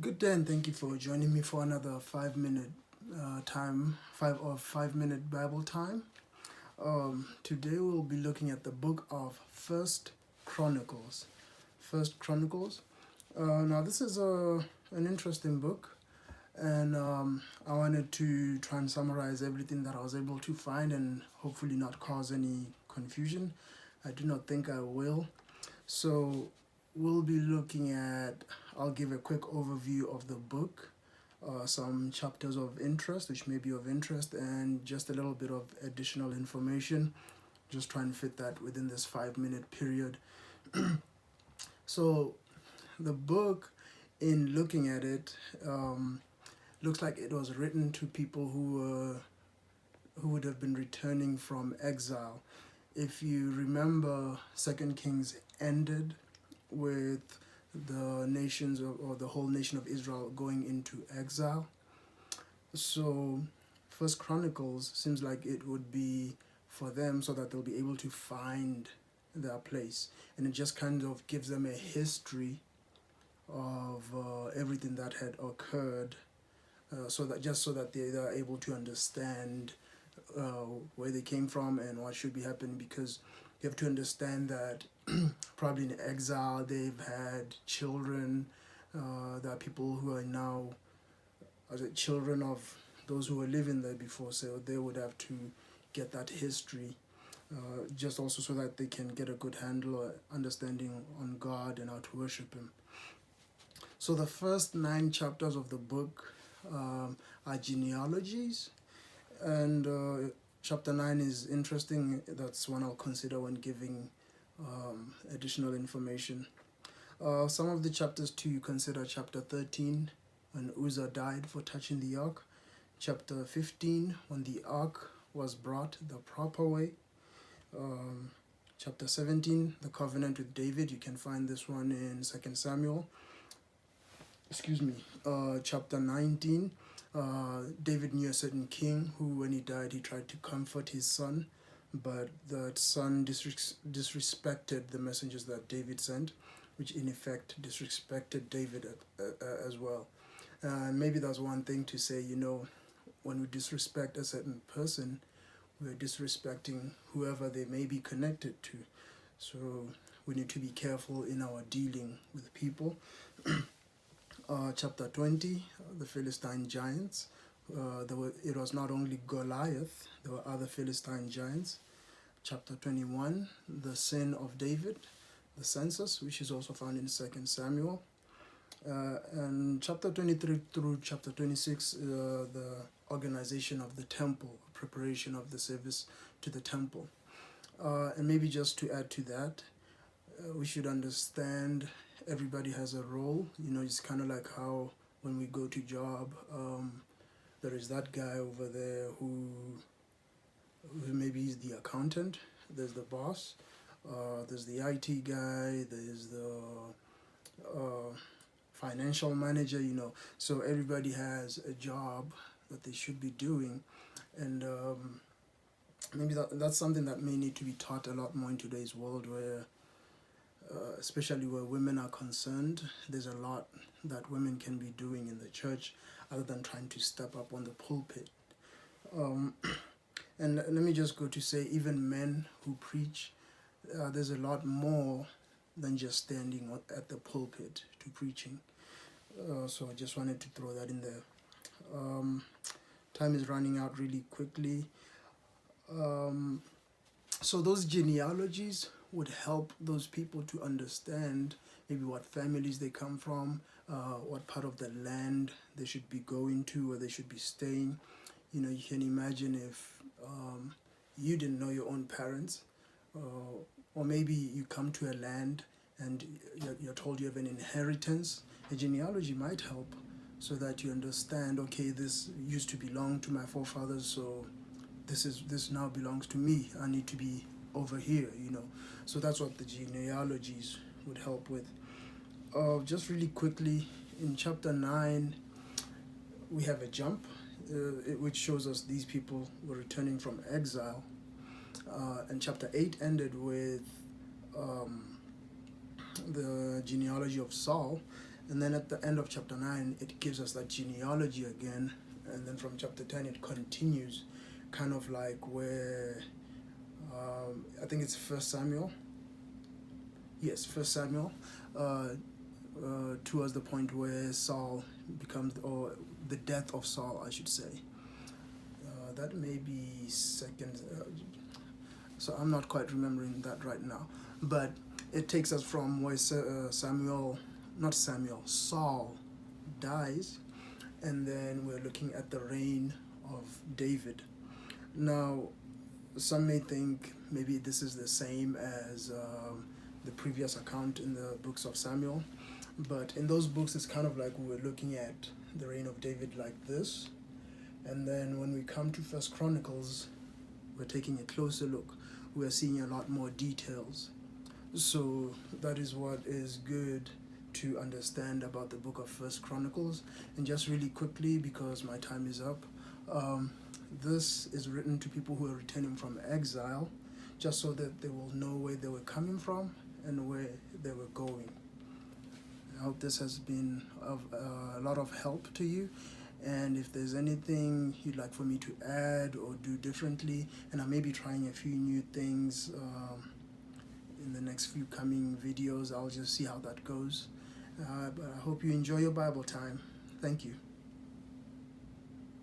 Good day, and thank you for joining me for another 5 minute time, 5 minute Bible time. Today we'll be looking at the book of First Chronicles. First Chronicles. Now this is an interesting book, and I wanted to try and summarize everything that I was able to find, and hopefully not cause any confusion. I do not think I will. So we'll be looking at, I'll give a quick overview of the book, some chapters of interest, which may be of interest, and just a little bit of additional information. Just try and fit that within this 5 minute period. So the book, in looking at it, looks like it was written to people who would have been returning from exile. If you remember, Second Kings ended with the nations or the whole nation of Israel going into exile. So First Chronicles seems like it would be for them so that they'll be able to find their place, and it just kind of gives them a history of everything that had occurred, so that they are able to understand where they came from and what should be happening, because you have to understand that probably in exile they've had children. There are people who are now children of those who were living there before, so they would have to get that history, just also so that they can get a good handle or understanding on God and how to worship Him. So the first 9 chapters of the book are genealogies, and chapter 9 is interesting. That's one I'll consider when giving additional information. Some of the chapters too you consider: chapter 13, when Uzzah died for touching the ark; chapter 15, when the ark was brought the proper way; chapter 17, the covenant with David. You can find this one in 2 Samuel. Chapter 19, David knew a certain king who, when he died, he tried to comfort his son, but that son disrespected the messengers that David sent, which in effect disrespected David as well. Maybe that's one thing to say, when we disrespect a certain person, we're disrespecting whoever they may be connected to. So we need to be careful in our dealing with people. Chapter 20, the Philistine giants. It was not only Goliath, there were other Philistine giants. Chapter 21, the sin of David, the census, which is also found in 2 Samuel. And chapter 23 through chapter 26, the organization of the temple, preparation of the service to the temple. And maybe just to add to that, we should understand everybody has a role. It's kind of like how when we go to job, there is that guy over there who maybe is the accountant, there's the boss, there's the IT guy, there's the financial manager, so everybody has a job that they should be doing. And maybe that's something that may need to be taught a lot more in today's world, where especially where women are concerned. There's a lot that women can be doing in the church other than trying to step up on the pulpit. And let me just go to say, even men who preach, there's a lot more than just standing at the pulpit to preaching. So I just wanted to throw that in there. Time is running out really quickly. So those genealogies would help those people to understand maybe what families they come from, what part of the land they should be going to, where they should be staying. You can imagine if you didn't know your own parents, or maybe you come to a land and you're told you have an inheritance. A genealogy might help so that you understand, okay, this used to belong to my forefathers, so this now belongs to me. I need to be over here, So that's what the genealogies would help with. Just really quickly, in chapter 9, we have a jump, which shows us these people were returning from exile. And chapter 8 ended with the genealogy of Saul, And then at the end of chapter 9, it gives us that genealogy again. And then from chapter 10, it continues, kind of like where, I think it's First Samuel. Yes, First Samuel, towards the point where Saul becomes, or the death of Saul, I should say. That may be second, so I'm not quite remembering that right now. But it takes us from where Saul dies, and then we're looking at the reign of David. Now, some may think maybe this is the same as the previous account in the books of Samuel, but in those books it's kind of like we're looking at the reign of David like this, and then when we come to First Chronicles, we're taking a closer look. We're seeing a lot more details. So that is what is good to understand about the book of First Chronicles. And just really quickly, because my time is up, this is written to people who are returning from exile, just so that they will know where they were coming from and where they were going. I hope this has been of a lot of help to you. And if there's anything you'd like for me to add or do differently, and I may be trying a few new things in the next few coming videos, I'll just see how that goes. But I hope you enjoy your Bible time. Thank you.